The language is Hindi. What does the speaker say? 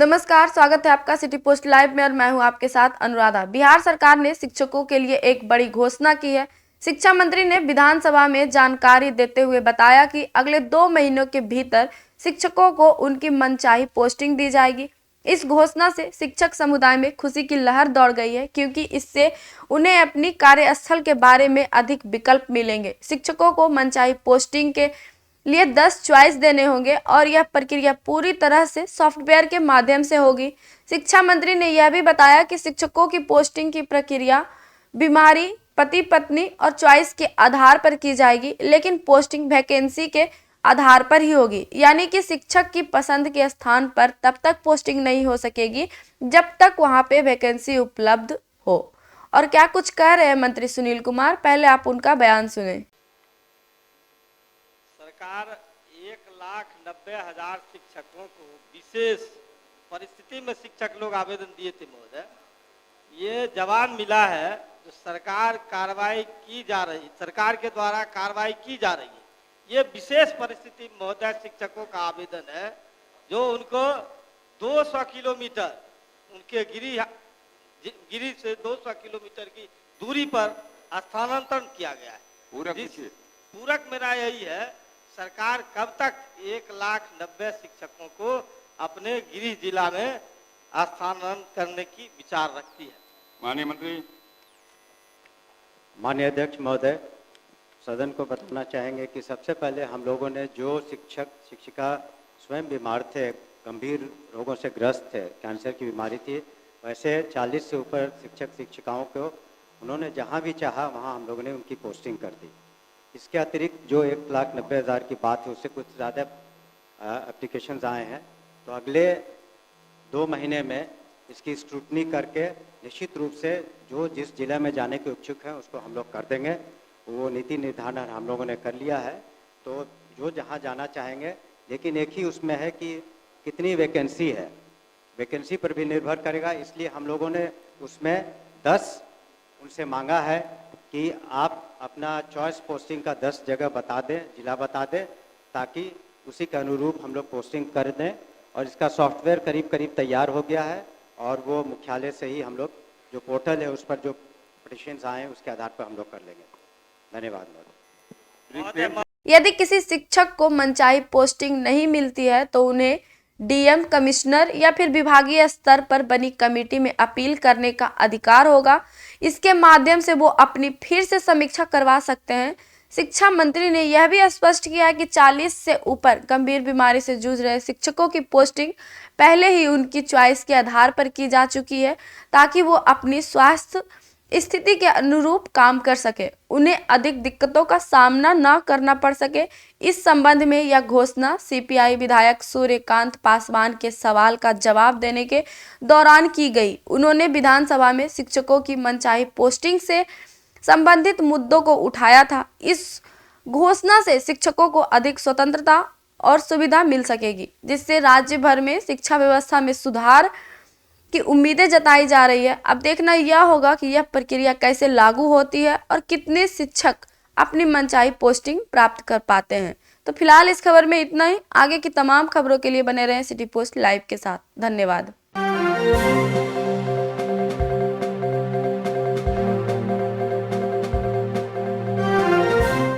नमस्कार, स्वागत है आपका सिटी पोस्ट लाइव में और मैं हूं आपके साथ अनुराधा। बिहार सरकार ने शिक्षकों के लिए एक बड़ी घोषणा की है। शिक्षा मंत्री ने विधानसभा में जानकारी देते हुए बताया कि अगले 2 महीनों के भीतर शिक्षकों को उनकी मनचाही पोस्टिंग दी जाएगी। इस घोषणा से शिक्षक समुदाय में खुशी की लहर दौड़ गई है, क्योंकि इससे उन्हें अपनी कार्यस्थल के बारे में अधिक विकल्प मिलेंगे। शिक्षकों को मनचाही पोस्टिंग के लिए 10 चॉइस देने होंगे और यह प्रक्रिया पूरी तरह से सॉफ्टवेयर के माध्यम से होगी। शिक्षा मंत्री ने यह भी बताया कि शिक्षकों की पोस्टिंग की प्रक्रिया बीमारी, पति पत्नी और चॉइस के आधार पर की जाएगी, लेकिन पोस्टिंग वैकेंसी के आधार पर ही होगी। यानी कि शिक्षक की पसंद के स्थान पर तब तक पोस्टिंग नहीं हो सकेगी जब तक वहां पे वैकेंसी उपलब्ध हो। और क्या कुछ कह रहे हैं मंत्री सुनील कुमार, पहले आप उनका बयान सुने। सरकार 1,90,000 शिक्षकों को विशेष परिस्थिति में शिक्षक लोग आवेदन दिए थे महोदय। ये जवाब मिला है जो सरकार कार्रवाई की जा रही, सरकार के द्वारा कार्रवाई की जा रही है। ये विशेष परिस्थिति महोदय शिक्षकों का आवेदन है जो उनको 200 किलोमीटर उनके गिरी से 200 किलोमीटर की दूरी पर स्थानांतरण किया गया है। पूरक मेरा यही है, सरकार कब तक 1,90,000 शिक्षकों को अपने गृह जिला में स्थानांतरण करने की विचार रखती है। माननीय मंत्री। माननीय अध्यक्ष महोदय, सदन को बताना चाहेंगे कि सबसे पहले हम लोगों ने जो शिक्षक शिक्षिका स्वयं बीमार थे, गंभीर रोगों से ग्रस्त थे, कैंसर की बीमारी थी, वैसे 40 से ऊपर शिक्षक शिक्षिकाओं को उन्होंने जहां भी चाहा वहां हम लोगों ने उनकी पोस्टिंग कर दी। इसके अतिरिक्त जो 1,90,000 की बात है उससे कुछ ज़्यादा एप्लीकेशंस आए हैं, तो अगले 2 महीने में इसकी स्क्रूटनी करके निश्चित रूप से जो जिस जिले में जाने के इच्छुक हैं उसको हम लोग कर देंगे। वो नीति निर्धारण हम लोगों ने कर लिया है, तो जो जहां जाना चाहेंगे, लेकिन एक ही उसमें है कि कितनी वैकेंसी है, वैकेंसी पर भी निर्भर करेगा। इसलिए हम लोगों ने उसमें 10 उनसे मांगा है कि आप अपना चॉइस पोस्टिंग का 10 जगह बता दें, जिला बता दें, ताकि उसी के अनुरूप हम लोग पोस्टिंग कर दें। और इसका सॉफ्टवेयर करीब करीब तैयार हो गया है और वो मुख्यालय से ही हम लोग जो पोर्टल है उस पर जो पिटीशंस आए उसके आधार पर हम लोग कर लेंगे। धन्यवाद। यदि किसी शिक्षक को मनचाही पोस्टिंग नहीं मिलती है तो उन्हें डीएम, कमिश्नर या फिर विभागीय स्तर पर बनी कमेटी में अपील करने का अधिकार होगा। इसके माध्यम से वो अपनी फिर से समीक्षा करवा सकते हैं। शिक्षा मंत्री ने यह भी स्पष्ट किया है कि 40 से ऊपर गंभीर बीमारी से जूझ रहे शिक्षकों की पोस्टिंग पहले ही उनकी चॉइस के आधार पर की जा चुकी है, ताकि वो अपनी स्वास्थ्य स्थिति के अनुरूप काम कर सके, उन्हें अधिक दिक्कतों का सामना न करना पड़ सके। इस संबंध में यह घोषणा सीपीआई विधायक सूर्यकांत पासवान के सवाल का जवाब देने के दौरान की गई। उन्होंने विधानसभा में शिक्षकों की मनचाही पोस्टिंग से संबंधित मुद्दों को उठाया था। इस घोषणा से शिक्षकों को अधिक स्वतंत्रता और सुविधा मिल सकेगी, जिससे राज्य भर में शिक्षा व्यवस्था में सुधार की उम्मीदें जताई जा रही है। अब देखना यह होगा कि यह प्रक्रिया कैसे लागू होती है और कितने शिक्षक अपनी मनचाही पोस्टिंग प्राप्त कर पाते हैं। तो फिलहाल इस खबर में इतना ही। आगे की तमाम खबरों के लिए बने रहें सिटी पोस्ट लाइव के साथ। धन्यवाद।